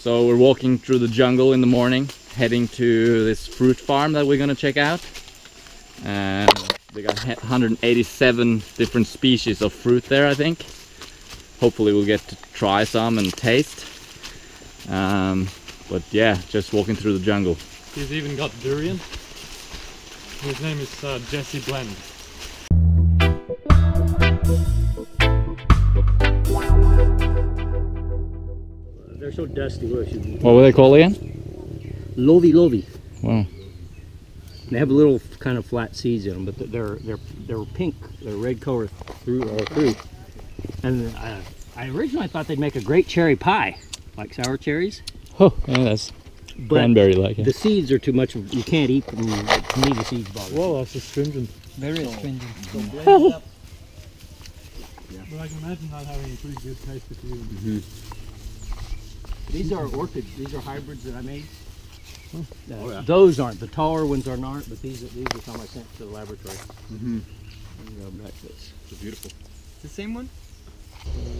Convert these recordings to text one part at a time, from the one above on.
So we're walking through the jungle in the morning, heading to this fruit farm that we're gonna check out. And they got 187 different species of fruit there, I think. Hopefully we'll get to try some and taste. But yeah, just walking through the jungle. He's even got durian. His name is Jesse Blend. They're so dusty. What were they called again? Lovi lovi. Wow. They have little kind of flat seeds in them, but they're pink. They're red color all through. And I originally thought they'd make a great cherry pie, like sour cherries. Oh, yeah, that's cranberry-like. Yeah. The seeds are too much. You can't eat them. To me, the seeds bother. Whoa, that's astringent. Very astringent. So blend it up. Yeah. But I can imagine that having a pretty good taste if you. Mm-hmm. These are orchids. These are hybrids that I made. Oh, yeah. Those aren't. The taller ones aren't, but these are some I sent to the laboratory. Mm-hmm. They're beautiful. The same one?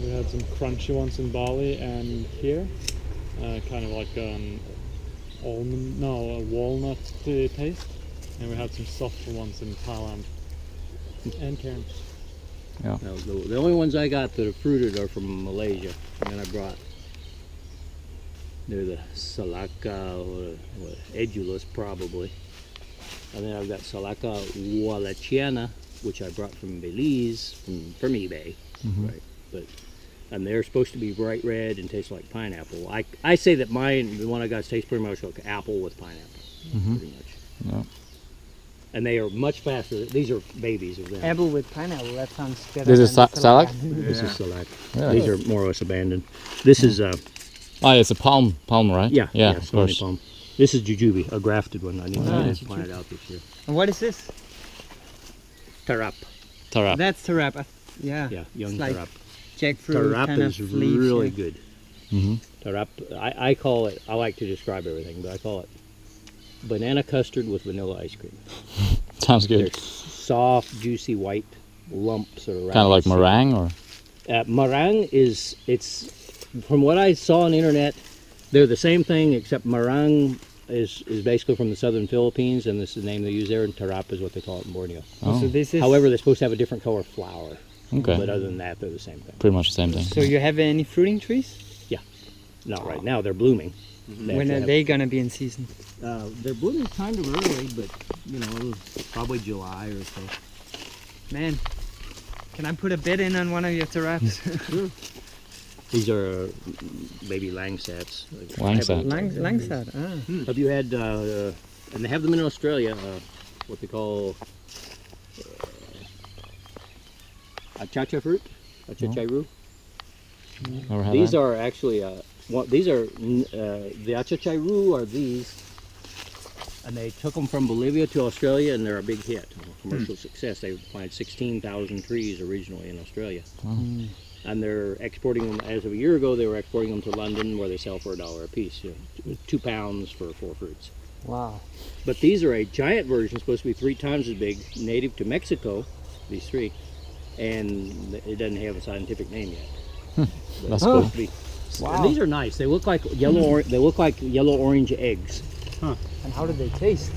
We had some crunchy ones in Bali and here. Kind of like a walnut taste. And we had some softer ones in Thailand and Cairns. Yeah. Now, the only ones I got that are fruited are from Malaysia, and then I brought. They're the Salaka or Edulus probably, and then I've got Salaka Wallachiana, which I brought from Belize from eBay, right? And they're supposed to be bright red and taste like pineapple. I say that the one I got tastes pretty much like apple with pineapple, pretty much. Yeah. And they are much faster. These are babies of them. Apple with pineapple, that sounds better. This is Salak? This is Salak. Really? These are more or less abandoned. This is Oh, it's a palm, right? yeah, of course. palm. This is jujube, a grafted one. I didn't plant it out this year. And what is this? Tarap. Tarap. That's tarap. Yeah. Yeah, young It's like tarap. jackfruit Tarap kind is of leaf really shape. good. Mm-hmm. Tarap, I call it, I like to describe everything, but I call it banana custard with vanilla ice cream. Sounds They're good. soft, juicy, white lumps that are Kind of like meringue, or? meringue it's from what I saw on the internet, they're the same thing, except meringue is basically from the southern Philippines, and this is the name they use there, and tarap is what they call it in Borneo. Oh. So this is. However, they're supposed to have a different color flower. Okay. But other than that, they're the same thing. Pretty much the same thing. So you have any fruiting trees? Not right now, they're blooming. When are they gonna be in season? They're blooming kind of early, but you know, probably July or so. Man, can I put a bid in on one of your taraps? Sure. These are baby langsats. Langsat. Langsat. Ah. Have you had, and they have them in Australia, what they call achacha fruit? Achachairu? Never had These that. are actually, the achachairu are these, and they took them from Bolivia to Australia, and they're a big hit, commercial success. They planted 16,000 trees originally in Australia. Wow. And they're exporting them, as of a year ago, they were exporting them to London, where they sell for $1 a piece, 2 pounds for 4 fruits. Wow. But these are a giant version, supposed to be 3 times as big, native to Mexico, these 3, and it doesn't have a scientific name yet. But it's supposed to be. Wow. And these are nice. They look like yellow-orange eggs. And how do they taste?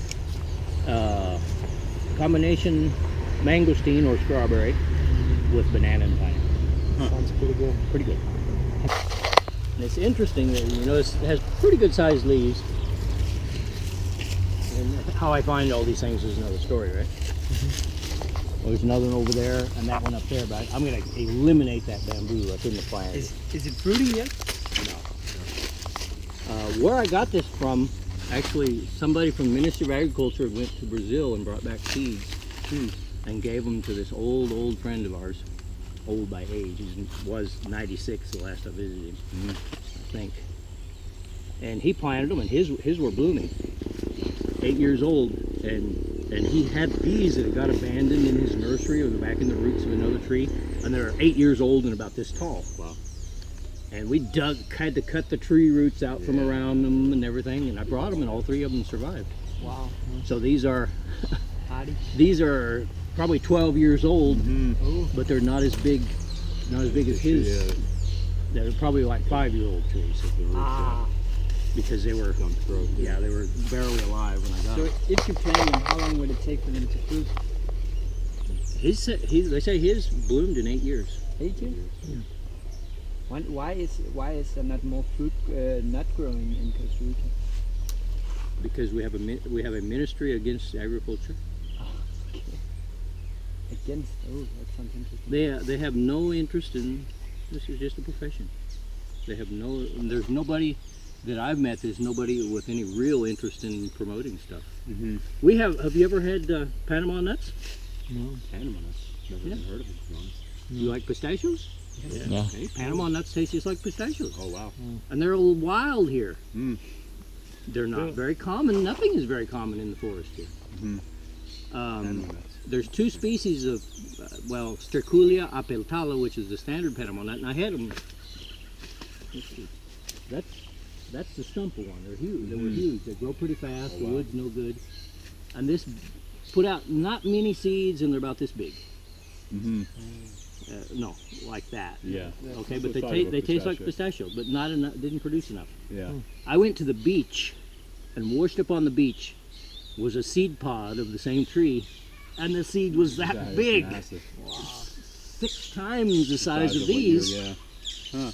Combination mangosteen or strawberry with banana and pineapple. Sounds pretty good. Pretty good. And it's interesting that you notice it has pretty good sized leaves. And how I find all these things is another story, right? Well, there's another one over there and that one up there, but I'm going to eliminate that bamboo that's in the plant. Is it fruiting yet? Where I got this from, actually somebody from the Ministry of Agriculture went to Brazil and brought back seeds and gave them to this old friend of ours. Old by age. He was 96 the last I visited him, I think. And he planted them, and his were blooming. 8 years old, and he had these that got abandoned in his nursery or back in the roots of another tree, and they're 8 years old and about this tall. Wow. And we had to cut the tree roots out from around them and everything, and I brought them, and all 3 of them survived. Wow. So these are Hardy. these are probably 12 years old, but they're not as big as his. They're probably like 5-year-old trees. If the roots are. because they were, yeah, they were barely alive when I got So them. if you plant them, how long would it take for them to fruit? They say his bloomed in 8 years. 8 years? Why is there not more fruit nut growing in Costa Rica? Because we have a ministry against agriculture. Against? Oh, that sounds interesting. They have no interest in, this is just a profession. They have no, there's nobody that I've met, there's nobody with any real interest in promoting stuff. We have you ever had Panama nuts? No. Panama nuts. Never even heard of them, to be honest. You like pistachios? Yeah. Okay. Panama nuts taste just like pistachios. Oh, wow. And they're a little wild here. Mm. They're not Yeah. very common. Nothing is very common in the forest here. Panama nuts. There's two species of, well, Sterculia apeltala, which is the standard Panama nut, and I had them. Let's see. That's the stump one. They're huge. They were huge. They grow pretty fast. The wood's no good. And this put out not many seeds, and they're about this big. No, like that. Yeah. Okay, So but it's like they a taste like pistachio. pistachio, but not enough. Didn't produce enough. Yeah. I went to the beach, and washed up on the beach was a seed pod of the same tree, and the seed was that is big, massive. 6 times the size of what you're- these. Yeah.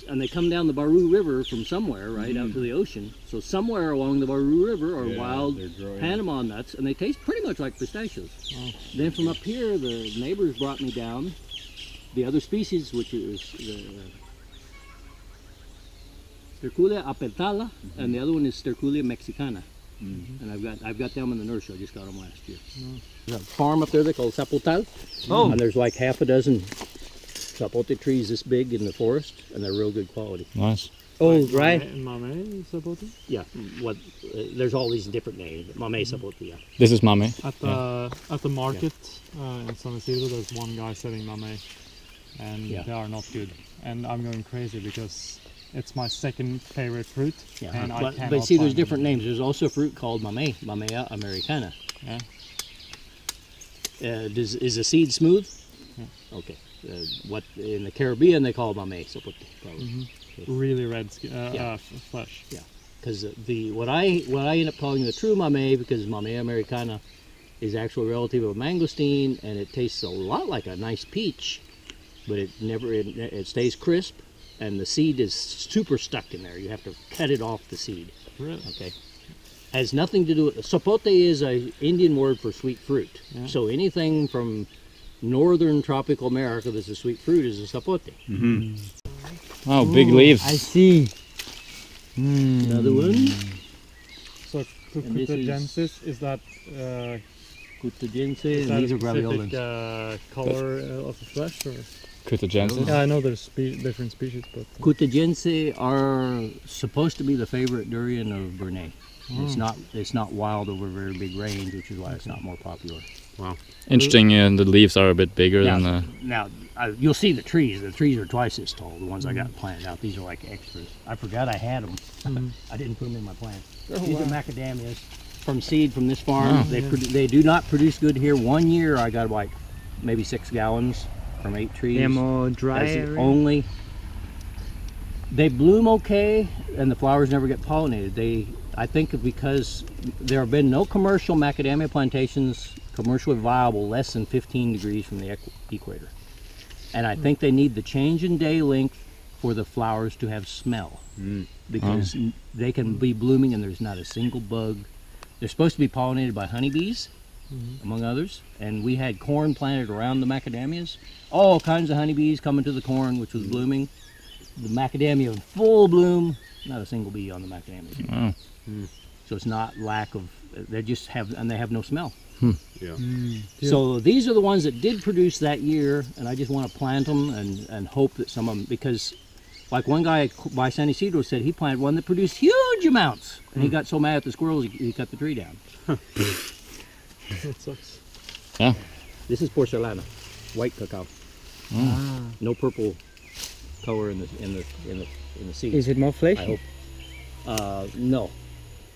And they come down the Baru River from somewhere, right out to the ocean. So somewhere along the Baru River are Yeah, wild they're growing. Panama nuts, and they taste pretty much like pistachios. Then from up here, the neighbors brought me down the other species, which is the Sterculia apeltala, and the other one is Sterculia mexicana. And I've got them in the nursery. I just got them last year. There's a farm up there they call Zapotal. Oh. And there's like half a dozen zapote trees this big in the forest, and they're real good quality. Nice. Old, right? Mame Zapote? Yeah, there's all these different names. Mame zapote, yeah. This is Mame. At the market in San Isidro, there's one guy selling mame, and Yeah. they are not good. And I'm going crazy because it's my second favorite fruit, Yeah, and I but cannot see, there's find different them. names. There's also a fruit called Mamea americana. Yeah. Is the seed smooth? Okay. What in the Caribbean they call Mamea zapote, probably. Really red Yeah. flesh. Because what I end up calling the true Mamea, because Mamea americana is actually a relative of mangosteen, and it tastes a lot like a nice peach, but it stays crisp, and the seed is super stuck in there. You have to cut it off the seed. Really? Okay. Has nothing to do with sapote is a Indian word for sweet fruit. Yeah. So anything from northern tropical America that's a sweet fruit is a sapote. Oh, big leaves. I see. Another one. So And this is- Cucutensis, is that Cutagense, is and that these a are specific graviolens. color of the flesh? Or? Cutagensis. Yeah, I know there's different species, but Cutagense are supposed to be the favorite durian of Brunei. It's not wild over a very big range, which is why it's not more popular. Interesting. The leaves are a bit bigger than the. Now you'll see the trees. The trees are twice as tall. The ones I got planted out. These are like extras. I forgot I had them. I didn't put them in my plant. These are macadamias from seed from this farm. They do not produce good here. 1 year I got like maybe 6 gallons from 8 trees. They're more dry. That's the area. only. They bloom okay, and the flowers never get pollinated. I think because there have been no commercial macadamia plantations commercially viable less than 15 degrees from the equator. And I think they need the change in day length for the flowers to have smell. Because they can be blooming and there's not a single bug. They're supposed to be pollinated by honeybees, among others. And we had corn planted around the macadamias. All kinds of honeybees coming to the corn, which was blooming. The macadamia in full bloom, not a single bee on the macadamia. Wow. So it's not lack of, they just have, and they have no smell. Yeah. So these are the ones that did produce that year, and I just want to plant them and hope that some of them, because like one guy by San Isidro said he planted one that produced huge amounts, and he got so mad at the squirrels he cut the tree down. it sucks. Yeah. This is porcelana, white cacao, no purple color in the seed. Is it more I fleshy? hope. No,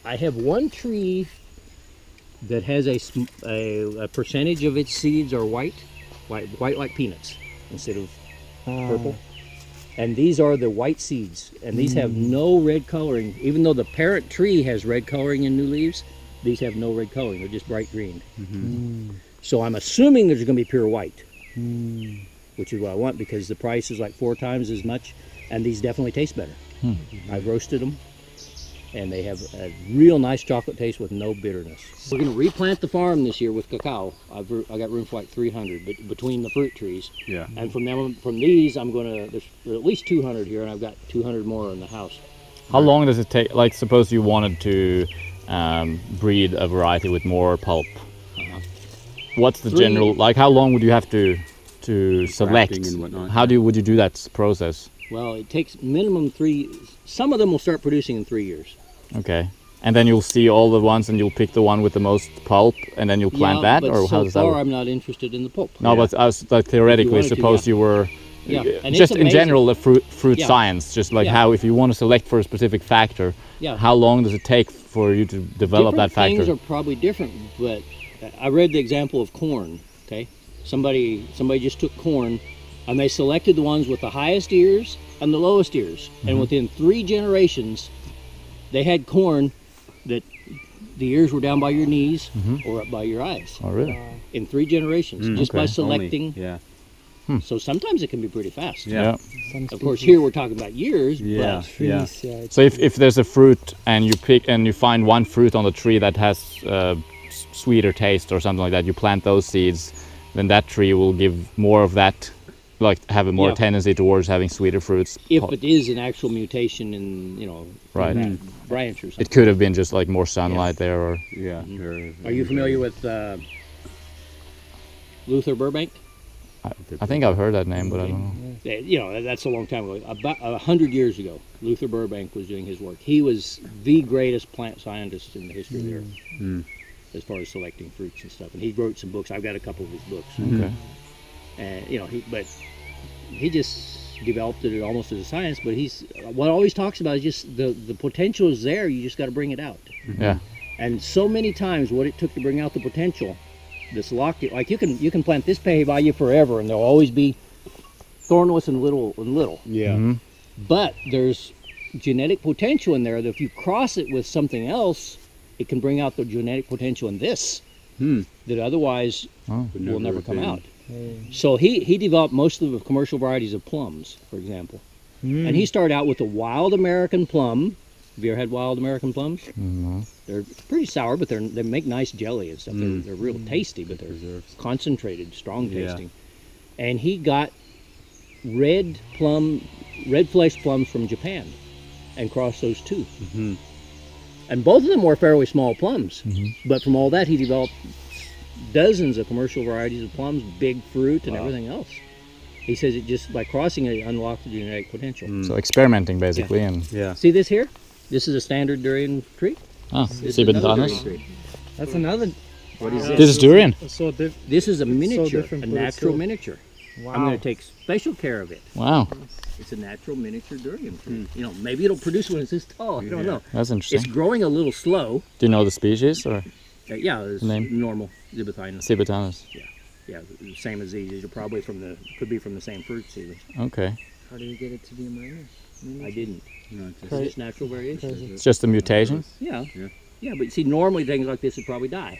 I have one tree that has a percentage of its seeds are white like peanuts instead of purple. And these are the white seeds, and these have no red coloring. Even though the parent tree has red coloring in new leaves, these have no red coloring. They're just bright green. So I'm assuming there's going to be pure white, which is what I want because the price is like 4 times as much, and these definitely taste better. I've roasted them, and they have a real nice chocolate taste with no bitterness. We're going to replant the farm this year with cacao. I got room for like 300 between the fruit trees. Yeah. And from these, I'm going to, there's at least 200 here, and I've got 200 more in the house. How long does it take? Like, suppose you wanted to breed a variety with more pulp. What's the general, like, how long would you have to select? Grafting and whatnot. How would you do that process? Well, it takes minimum 3, some of them will start producing in 3 years. Okay. And then you'll see all the ones and you'll pick the one with the most pulp and then you'll plant that? But Or so how does that far work? I'm not interested in the pulp. No, but I was, like, theoretically, wanted to, suppose yeah. you were, Yeah, and just it's in amazing. general, the fruit Yeah. science, just like Yeah. how if you want to select for a specific factor, Yeah. how long does it take for you to develop that Different things factor? are probably different, but I read the example of corn, okay? Somebody just took corn and they selected the ones with the highest ears and the lowest ears. And within 3 generations, they had corn that the ears were down by your knees or up by your eyes. Oh, really? In 3 generations, just by okay. selecting. Yeah. So sometimes it can be pretty fast. Yeah. Some Of course, species- here we're talking about years, Yeah. but trees, yeah. It's So if there's a fruit and you find one fruit on the tree that has sweeter taste or something like that, you plant those seeds, then that tree will give more of that, like have a more Yeah. tendency towards having sweeter fruits. if it is an actual mutation in, Right. in that branch or something. It could have been just like more sunlight there, or Yeah. Are you familiar with Luther Burbank? I think I've heard that name, but I don't know. That's a long time ago. About 100 years ago, Luther Burbank was doing his work. He was the greatest plant scientist in the history of the earth, as far as selecting fruits and stuff. And he wrote some books. I've got a couple of his books. Okay. And he just developed it almost as a science. But what he always talks about is just the potential is there. You just got to bring it out. Yeah. And so many times, what it took to bring out the potential, this locked it. Like you can plant this Pehevaya forever, and there'll always be thornless and little. Yeah. Mhm. But there's genetic potential in there that if you cross it with something else, it can bring out the genetic potential in this that otherwise will never come out. So he developed most of the commercial varieties of plums, for example. And he started out with a wild American plum. Have you ever had wild American plums? No. They're pretty sour, but they make nice jelly and stuff. They're real tasty, but they're concentrated, strong tasting. And he got red flesh plums from Japan and crossed those two. And both of them were fairly small plums. But from all that, he developed dozens of commercial varieties of plums, big fruit, and everything else. He says it just by crossing it unlocked the genetic potential. So experimenting basically, and Yeah. See this here? This is a standard durian tree. This is another Sibentanas. durian tree. That's another. What is This is durian. So This is a miniature, different, a but it's natural still- miniature. Wow. I'm going to take special care of it. Wow, It's a natural miniature durian tree. Maybe it'll produce when it's this tall. I don't know. that's It's interesting. growing a little slow. Do you know the species or Yeah, it's Name? normal Zibethinus. Sibentanas? Yeah, the same as these. These are probably could be from the same fruit season. Okay, How do you get it to be a minus? I didn't. No, It's just natural variation. it's just a mutation. Yeah. Yeah. Yeah, but see, normally things like this would probably die.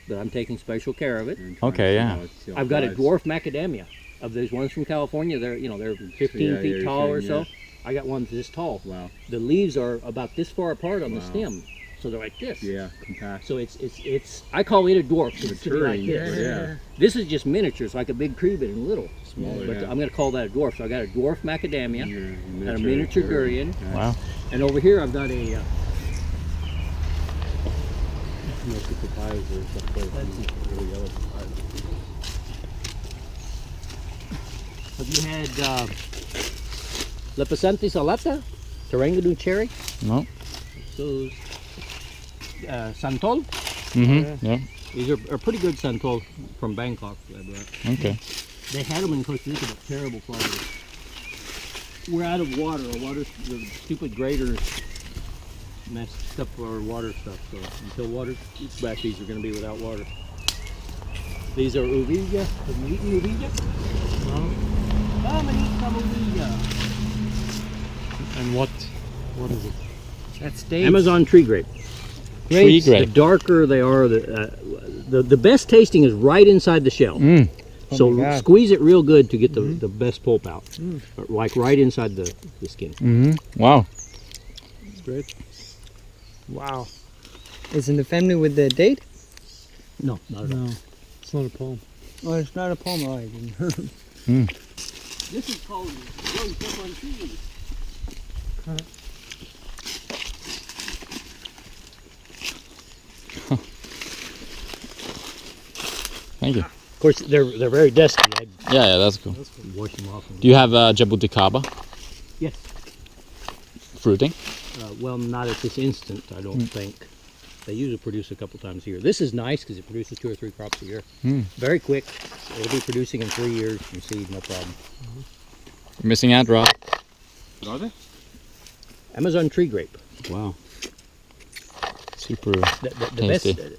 But I'm taking special care of it. Okay, yeah. I've got a dwarf macadamia of those ones from California. They're 15 Yeah, feet you're tall or saying, so. I got ones this tall. Wow. The leaves are about this far apart on the Wow. stem, so they're like this. Yeah. Compact. So it's I call it a dwarf. It's to be like Maturing. this. Yeah. This is just miniature. It's like a big tree, but in little. Smaller. But Yeah. I'm going to call that a dwarf. So I got a dwarf macadamia Yeah, and a miniature durian. Wow. And over here I've got a Most of the papayas are stuff like really yellow papayas. Have you had Lepicenthe salata? Tarangadoo cherry? No. So, Santol? Mm-hmm. Yeah. These are pretty good Santol from Bangkok. I brought. Okay. They had them in Costa Rica, but terrible quality. We're out of water. The stupid graders messed up our water stuff. So until water gets back, these are going to be without water. These are uvilla. Have you eaten uvilla? No. Come and eat some uvilla. And what is it? That's dates. Amazon tree grape. Tree The grape. darker they are, the best tasting is right inside the shell. Mm. So my God. squeeze it real good to get the best pulp out. Like right inside the skin. Mm-hmm. Wow. It's great. Wow. It's in the family with the date? No, not at all. No, it's not a palm. Oh, it's not a palm. Oh, I didn't. This is called growing stuff on trees. Thank you. Of course, they're very dusty. I'd Yeah, that's cool. wash them off. Do you have jabuticaba Yes. fruiting? Well, not at this instant, I don't think. They usually produce a couple times a year. This is nice because it produces 2 or 3 crops a year. Very quick. It'll be producing in 3 years from seed, no problem. You're missing out, Rob. What are they? Amazon tree grape. Wow. Super. The best, Tasty.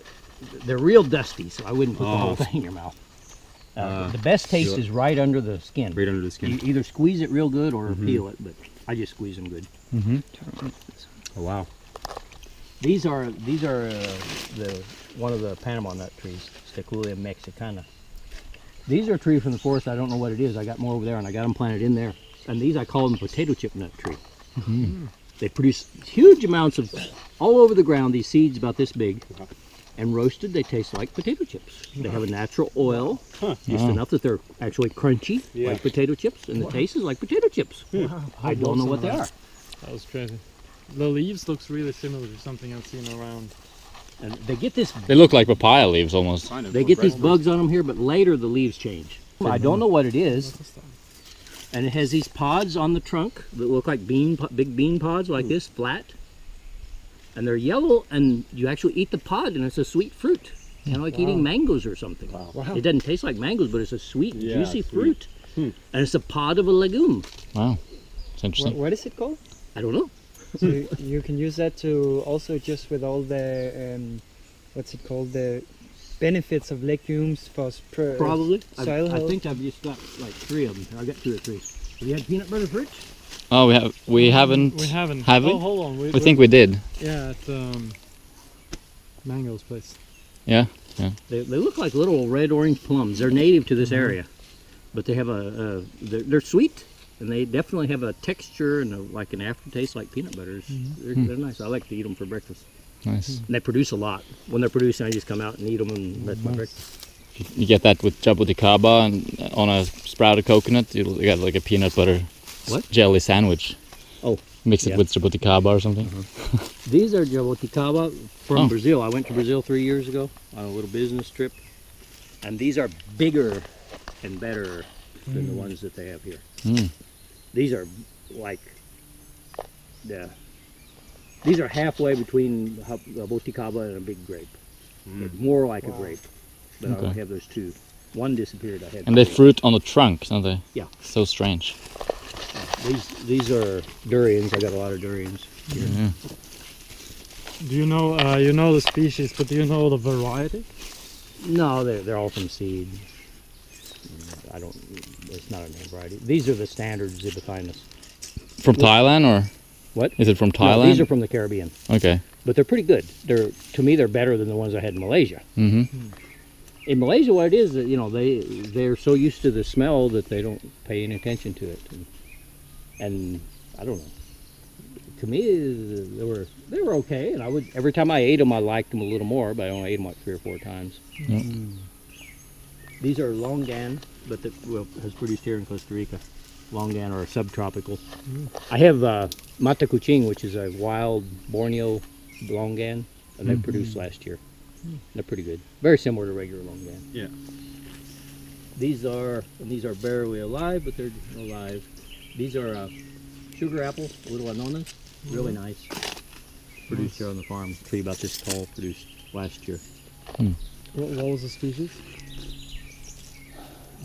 they're real dusty, so I wouldn't put the Oh. whole thing in your mouth. The best taste is right under the skin. Right under the skin. You either squeeze it real good or peel it, but I just squeeze them good. Oh wow. These are the one of the Panama nut trees, Staculia mexicana. These are a tree from the forest. I don't know what it is. I got more over there, and I got them planted in there. And these I call them potato chip nut tree. They produce huge amounts of all over the ground. These seeds about this big, and roasted, they taste like potato chips. They have a natural oil, just enough that they're actually crunchy, Yeah. like potato chips, and the taste is like potato chips. I don't know what they are. That was crazy. The leaves looks really similar to something I've seen around. And they get this They look like papaya leaves almost. Kind of. They get these bugs on them here, but later the leaves change. I don't know what it is, What's that? and it has these pods on the trunk that look like big bean pods like this, flat. And they're yellow, and you actually eat the pod, and it's a sweet fruit. Kind of like eating mangoes or something. Wow. It doesn't taste like mangoes, but it's a sweet, Yeah, juicy sweet. fruit. And it's a pod of a legume. Wow. It's interesting. What is it called? I don't know. So you can use that to also just with all the what's it called, the benefits of legumes for Probably. soil I health. think I've just got like 3 of them. I got 2 or 3. Have you had peanut butter fruits? Oh, we haven't. We haven't. Have we? Oh, hold on. We think we did. Yeah, at Mango's place. They look like little red-orange plums. They're native to this area, but they have they're sweet, and they definitely have a texture and like an aftertaste like peanut butters. They're nice. I like to eat them for breakfast. Nice. And they produce a lot. When they're producing, I just come out and eat them, and that's my breakfast. You get that with jabuticaba and on a sprouted coconut. You get like a peanut butter What? jelly sandwich. Oh, Mix it yeah. with jabuticaba or something. These are jabuticaba from Oh. Brazil. I went to Brazil 3 years ago on a little business trip, and these are bigger and better than the ones that they have here. Mm. These are like, yeah, these are halfway between a jabuticaba and a big grape. They're more like a grape, but I Okay. don't have those 2. One disappeared. I had And they three. fruit on the trunk, don't they? Yeah. So strange. These are durians. I got a lot of durians. Yeah. Do you know the species, but do you know the variety? No, they're all from seed. I don't. It's not a name variety. These are the standard Zibethinus. From Thailand or? What? Is it from No, Thailand? these are from the Caribbean, Okay. but they're pretty good. To me, they're better than the ones I had in Malaysia. Mm-hmm. In Malaysia, what it is that they're so used to the smell that they don't pay any attention to it, and I don't know. To me, they were okay, and I would every time I ate them, I liked them a little more, but I only ate them like 3 or 4 times. These are longan, but that has produced here in Costa Rica. Longan or subtropical. I have Mata Kuching, which is a wild Borneo longan, and they produced last year. They're pretty good. Very similar to regular longan. Yeah. These are barely alive, but they're alive. These are sugar apple, little anonas, really nice. Produced here on the farm. Tree about this tall, produced last year. What was the species?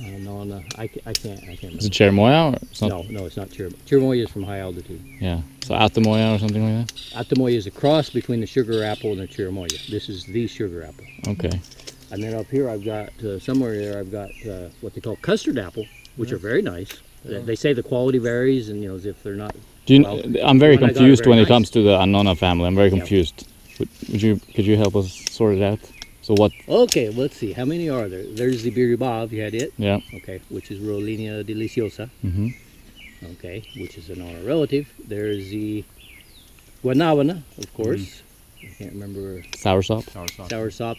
No, I can't. Is it cherimoya or it's not? No, it's not chirimoya. Chirimoya is from high altitude. Yeah. So atamoya or something like that. Atamoya is a cross between the sugar apple and the chirimoya. This is the sugar apple. Okay. And then up here I've got, somewhere there I've got what they call custard apple, which are very nice. They say the quality varies, and as if they're not. Do you, Well, I'm very one I got are confused very when it nice. comes to the Annona family. I'm very Yeah. confused. Could you help us sort it out? So what? Okay, let's see. How many are there? There's the Birubov. You had it. Yeah. Okay, which is Rollinia deliciosa. Hmm. Okay, which is an honor relative. There's the Guanabana, of course. I can't remember. Soursop. Soursop.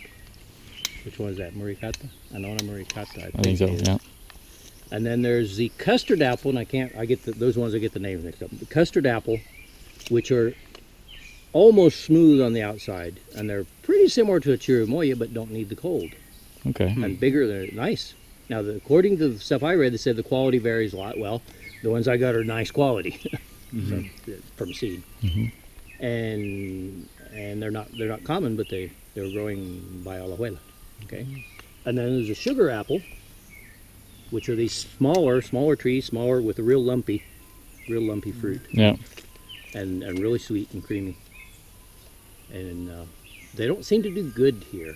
Which one is that? Muricata? Annona muricata. I think so. it is. Yeah. And then there's the custard apple, and I get those ones. I get the names mixed up. The custard apple, which are almost smooth on the outside, and they're pretty similar to a chirimoya, but don't need the cold. Okay. And bigger. They're nice. Now, according to the stuff I read, they said the quality varies a lot. Well, the ones I got are nice quality so, from seed, and they're not common, but they're growing by Alajuela. Okay, and then there's a sugar apple, which are these smaller trees, smaller with a real lumpy fruit, Yeah. and really sweet and creamy. And they don't seem to do good here.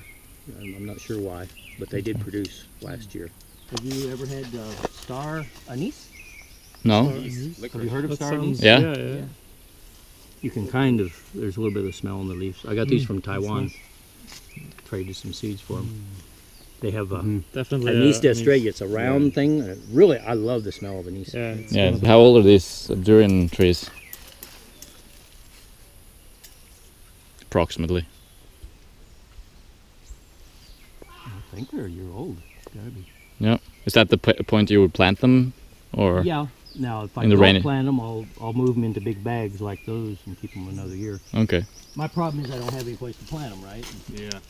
I'm not sure why, but they did produce last year. Have you ever had star anise? No. Have you heard of That star sounds, anise? Yeah. yeah. You can there's a little bit of smell in the leaves. I got these from Taiwan. Traded some seeds for them. They have Definitely. anise anise. d'Estrella. It's a round thing. And really, I love the smell of anise. Yeah. It's Yeah. one of the- How old are these durian trees? Approximately. I think they're a year old. Gotta be. Yeah. Is that the point you would plant them, or? Yeah. Now, if I In the don't rainy- plant them, I'll move them into big bags like those and keep them another year. Okay. My problem is I don't have any place to plant them, right? Yeah.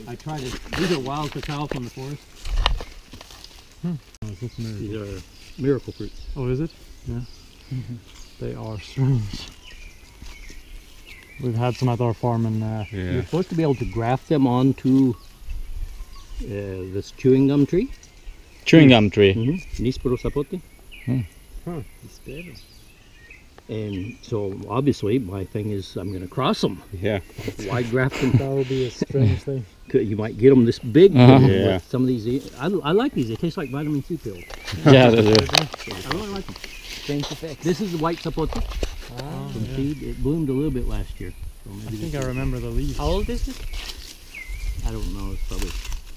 I try to. These are wild cacao from the forest. Oh, is this miracle? These are miracle fruits. Oh, is it? Yeah. They are strange. We've had some at our farm and You're supposed to be able to graft them onto this chewing gum tree. Chewing gum tree. Nispero zapote. it's better. And so obviously my thing is I'm going to cross them. Yeah. Why graft them? That would be a strange thing. You might get them this big. Uh-huh. with Yeah. Some of these, I like these. They taste like vitamin C pills. Yeah. They do. I really like them. Strange effect. This is the white zapote from seed. It bloomed a little bit last year. So I maybe think this I remember the leaves. How old is it? I don't know. It's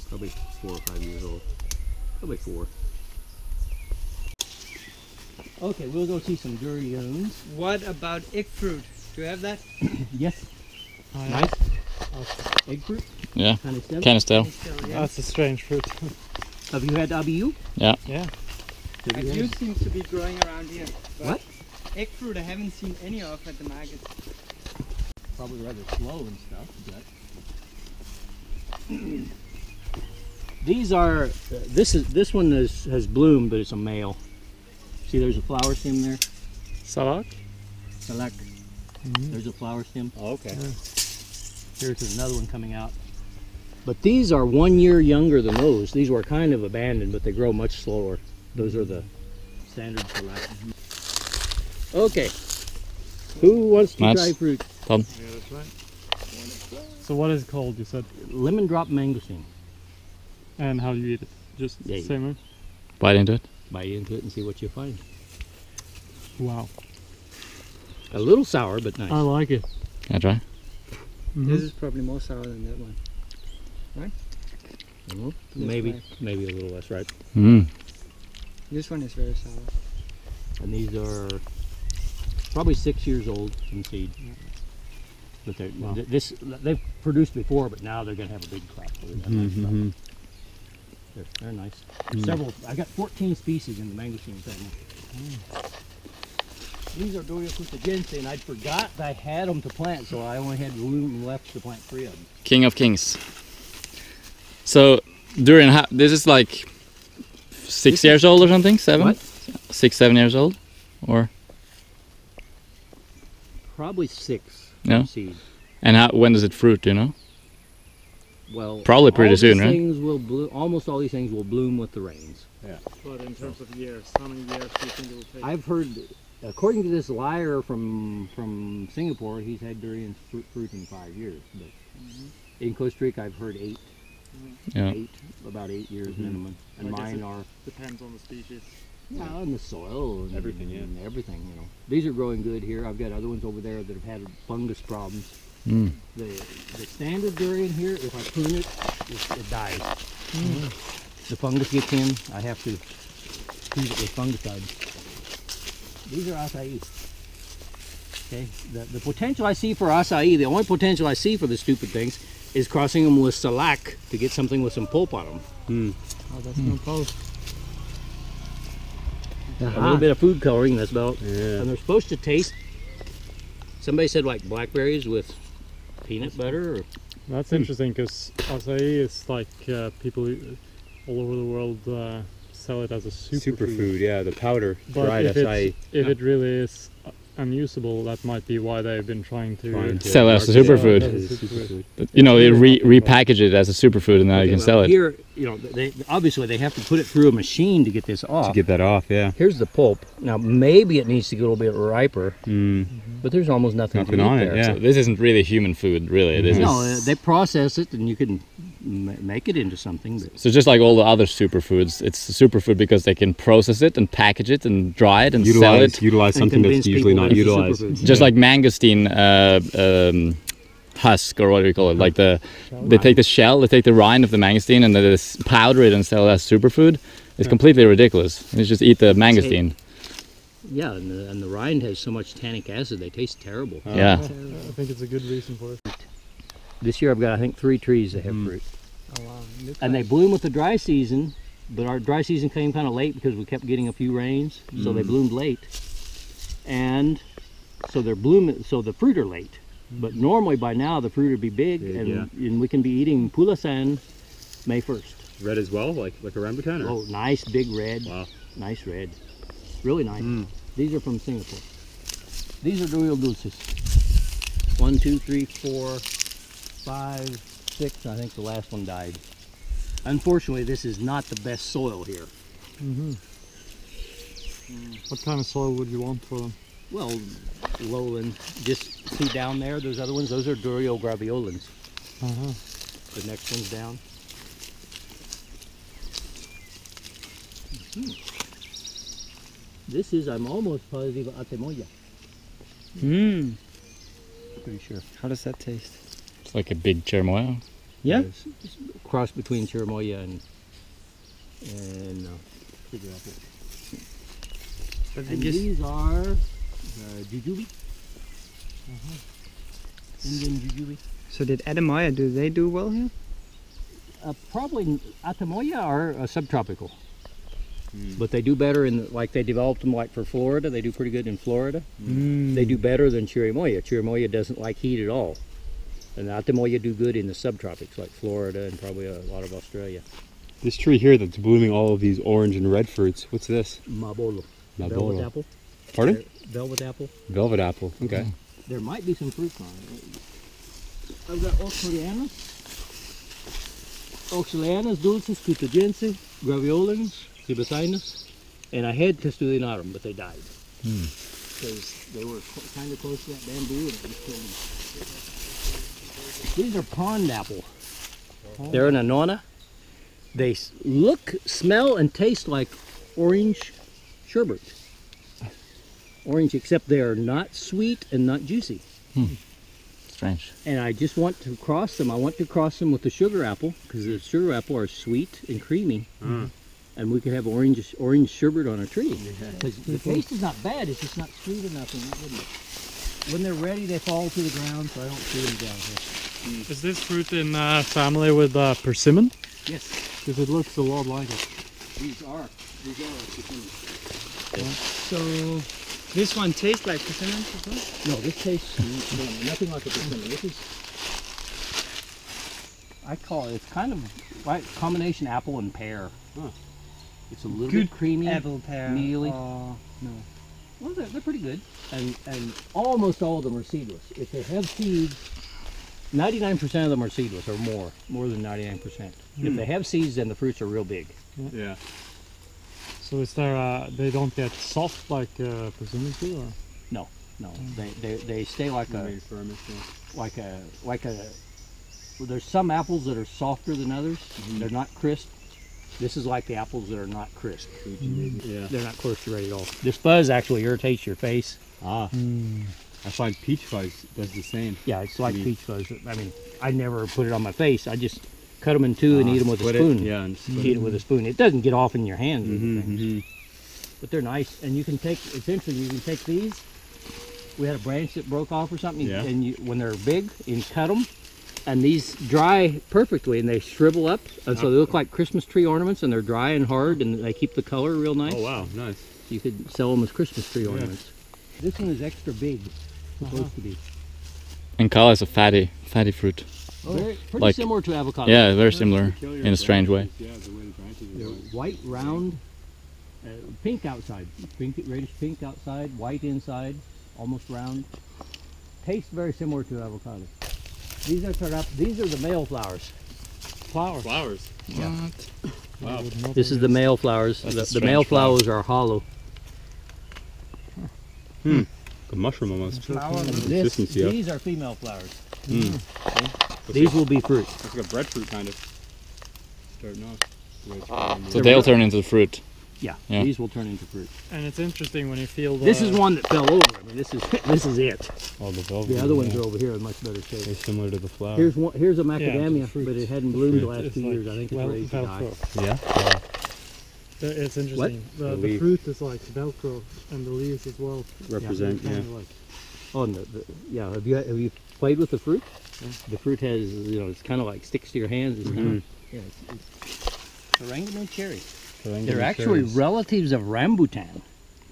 probably 4 or 5 years old. Probably 4. Okay, we'll go see some durians. What about egg fruit? Do you have that? Yes. Oh, yeah. Nice. Egg fruit. Yeah. Kind of stem. Kind of still. That's a strange fruit. Have you had abiyu? Yeah. Have you Abiyu had- seems to be growing around here. but What? Egg fruit I haven't seen any of at the market. Probably rather slow and stuff, but these are. This one has bloomed, but it's a male. See, there's a flower stem there. Salak? Salak. There's a flower stem. Oh, okay. Here's another one coming out. But these are 1 year younger than those. These were kind of abandoned, but they grow much slower. Those are the standard Salak. Okay. Who wants to Mats. try fruit? Yeah, that's right. So what is it called, you said? Lemon drop mangosteen. And how do you eat it? Just Yeah, you- same way? Bite into it. Bite into it and see what you find. Wow. A little sour, but nice. I like it. Can I try? This is probably more sour than that one. Mhm. This Maybe way. maybe a little less, right? Mm. This one is very sour. And these are probably 6 years old from seed. But Wow. they've produced before, but now they're going to have a big crop. So they're nice stuff. Mhm. They're nice. Several. I got 14 species in the mangosteen family. These are Doria custagense, and I'd forgot I had them to plant, so I only had room left to plant 3 of them. King of Kings. So durian, this is like 6 years old or something? 7? What? 6, 7 years old, or Probably 6 Yeah. from seed. and when does it fruit? Do you know? Well, Probably pretty all soon, these right? Things will almost all these things will bloom with the rains. But in terms of years, how many years do you think it will take? I've heard, according to this liar from Singapore, he's had durian fruit in 5 years. But in Costa Rica, I've heard 8, Yeah. about 8 years minimum. And I guess mine it- are, Depends on the species. Yeah, and the soil and Everything, yeah. and everything, you know. These are growing good here. I've got other ones over there that have had fungus problems. Mm. The standard durian here, if I prune it, it dies. The fungus gets in, I have to treat it with fungicide. These are acai. Okay, the potential I see for acai, the only potential I see for the stupid things is crossing them with salac to get something with some pulp on them. Oh, that's no pulp. A little bit of food coloring, that's about. Yeah. And they're supposed to taste. Somebody said like blackberries with peanut butter. Or, That's interesting because acai is like people all over the world sell it as a superfood. Superfood, yeah, the powder, But dried if, acai. if it really is unusable, that might be why they've been trying to Sell it as a market superfood. it as a superfood. You know, they repackage it as a superfood and now you can well, sell it. Here, you know, they obviously they have to put it through a machine to get this off. To get that off, yeah. Here's the pulp. Now maybe it needs to get a little bit riper, but there's almost nothing, Nothing to eat on it, there. yeah. So this isn't really human food, really. This No, is they process it and you can make it into something. But so just like all the other superfoods, it's a superfood because they can process it and package it and dry it and sell it. Utilize And something convince that's usually people not that it's a utilized. superfood. Just like mangosteen husk, or what do you call it? Like they take the shell, they take the rind of the mangosteen and they just powder it and sell it as superfood. It's completely ridiculous. You just eat the mangosteen. yeah, and the rind has so much tannic acid, they taste terrible. Yeah. I think it's a good reason for it. This year I've got, I think, 3 trees that have fruit. Oh wow. Looks And they bloom with the dry season, but our dry season came kind of late because we kept getting a few rains, so they bloomed late. And so they're blooming, so the fruit are late. But normally by now the fruit would be big, Big, and we can be eating pulasan May 1st. Red as well, like a rambutan? Or? Oh, nice big red. Wow. Nice red. Really nice. These are from Singapore. These are real dulces. 1, 2, 3, 4, 5, 6. I think the last one died. Unfortunately, this is not the best soil here. What kind of soil would you want for them? Well, lowland. Just see down there, those other ones, those are Durio graveolens. The next one's down. This is, I'm almost positive, Atemoya. Mmm. Pretty sure. How does that taste? It's like a big cherimoya. Yeah. It's a cross between Chirimoya and sugar apple. But And these are jujube. Indian jujube. so did Atemoya, do they do well here? Probably Atemoya are subtropical. But they do better in, like they developed them like for Florida. They do pretty good in Florida. They do better than Chirimoya. Chirimoya doesn't like heat at all. And Atemoya do good in the subtropics like Florida and probably a lot of Australia. This tree here that's blooming all of these orange and red fruits, what's this? Mabolo. Mabolo. Velvet apple. Pardon? Velvet apple. Velvet apple, okay. There might be some fruit on it. I've got Oxorianas. Oxorianas, dulces, cutugense, graveolens, cibacinus, and I had Testudinarum, but they died. Because they were kind of close to that bamboo and it was killing them. These are pond apple. They're an anona. They look, smell, and taste like orange sherbet. Orange, except they are not sweet and not juicy. Strange. And I just want to cross them. I want to cross them with the sugar apple because the sugar apple are sweet and creamy, and we could have orange sherbet on a tree. Because the taste is not bad. It's just not sweet enough. And when they're ready, they fall to the ground, so I don't see them down here. Is this fruit in family with persimmon? Yes, Because it looks a lot like it. these are persimmons. So this one tastes like persimmon as well? No, this tastes nothing like a persimmon. This is, I call it, it's kind of like combination apple and pear. It's a little bit creamy. Apple pear. mealy. No. Well, they're pretty good. And almost all of them are seedless. If they have seeds, 99% of them are seedless or more than 99%. If they have seeds, then the fruits are real big. Yeah. So is there they don't get soft like persimmons do, or? No, they stay like a Made firm, yeah. well, there's some apples that are softer than others. They're not crisp. This is like the apples that are not crisp. Yeah. They're not close to ready at all. This fuzz actually irritates your face. Ah. I find peach fuzz does the same. Yeah, it's like Mm. peach fuzz. I mean, I never put it on my face. I just cut them in two and eat them with a Split spoon. It. Yeah, and split Eat it with a spoon. It doesn't get off in your hands. or Mhm, anything. mhm. But they're nice, and you can take. It's interesting. You can take these. We had a branch that broke off or something, Yeah. and when they're big, you can cut them, and these dry perfectly, and they shrivel up, and so they look like Christmas tree ornaments, and they're dry and hard, and they keep the color real nice. Oh wow, nice. You could sell them as Christmas tree ornaments. This one is extra big, supposed to be. And Kala is a fatty fruit. Very, pretty Like- similar to avocado. Yeah, very similar in a strange way. Yeah, the way the branches are They're going. white, round, pink outside, reddish pink outside, white inside, almost round. Tastes very similar to avocado. These are These are the male flowers. Flowers. Flowers. What? Wow. This is the male flowers. That's a The male strange flower. flowers are hollow. A mushroom almost. Consistency, yeah. These are female flowers. Mm. These will be fruit. It's like a breadfruit kind of. Starting off. the way it's going. So they'll turn into fruit. Yeah, Yeah. these will turn into fruit. And it's interesting when you feel the... This is one that fell over. I mean, this is it. Oh, the velvet. The other ones are over here in much better shape. They're similar to the flower. Here's one. Here's a the macadamia, fruit. but it hadn't bloomed the Fruit last is 2 like years. I think it's ready to die. Velcro. Yeah. It's interesting. The The leaf. fruit is like Velcro and the leaves as well. Represent. Yeah. Kinda like, Oh, and yeah. Have you played with the fruit? The fruit has, it's kind of like sticks to your hands. It's kinda, yeah, it's orangutan cherry. They're actually relatives of rambutan,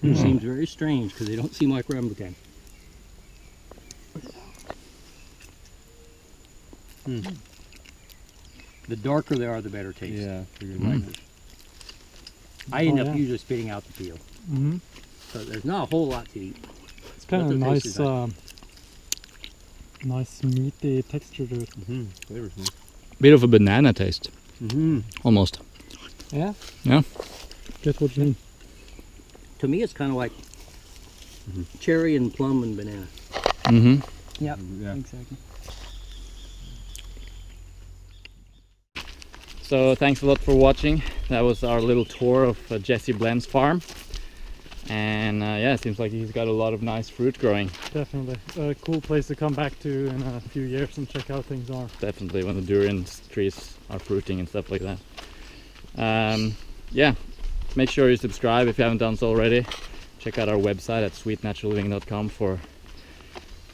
which seems very strange because they don't seem like rambutan. The darker they are, the better taste. Yeah. Figured Mm. like it. I end Oh, up yeah. usually spitting out the peel, hmm so there's not a whole lot to eat. It's kind of What the taste is nice, nice meaty texture to it. Flavors nice. Bit of a banana taste, Mm-hmm. almost. Yeah? Yeah. Get what you mean. To me, it's kind of like cherry and plum and banana. Mm-hmm. Yep. Yeah. Exactly. So thanks a lot for watching. That was our little tour of Jesse Blend's farm. And yeah, it seems like he's got a lot of nice fruit growing. Definitely. A cool place to come back to in a few years and check how things are. Definitely when the durian trees are fruiting and stuff like that. Yeah, make sure you subscribe if you haven't done so already. Check out our website at sweetnaturalliving.com for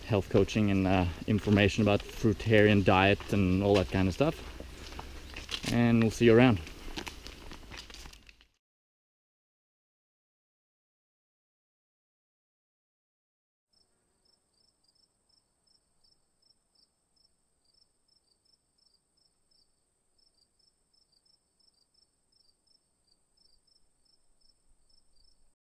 health coaching and information about fruitarian diet and all that kind of stuff. And we'll see you around.